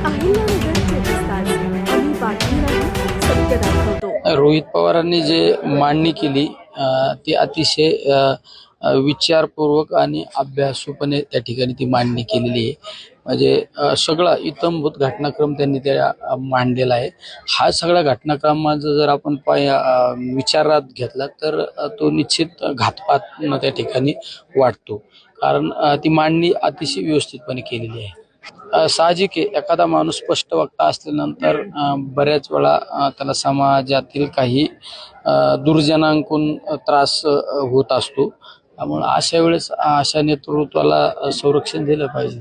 अहिल्यानगर 24 तास आम्ही बातमीलाही सत्य दाखवतो. रोहित पवारांनी जे मांडणी केली ती अतिशय विचारपूर्वक आणि अभ्यासूपणे त्या ठिकाणी ती मांडणी केलेली आहे. म्हणजे सगळा इत्थंभूत घटनाक्रम त्यांनी त्या मांडलेला आहे. हा सगळा घटनाक्रमाचा जर आपण विचारात घेतला तर तो निश्चित घातपात त्या ठिकाणी वाटतो. कारण ती मांडणी अतिशय व्यवस्थितपणे केलेली आहे. साहजिक आहे, एखादा माणूस स्पष्ट वक्ता असल्यानंतर बऱ्याच वेळा त्याला समाजातील काही दुर्जनांकडून त्रास होत असतो. त्यामुळे अशा वेळेस अशा नेतृत्वाला संरक्षण दिलं पाहिजे.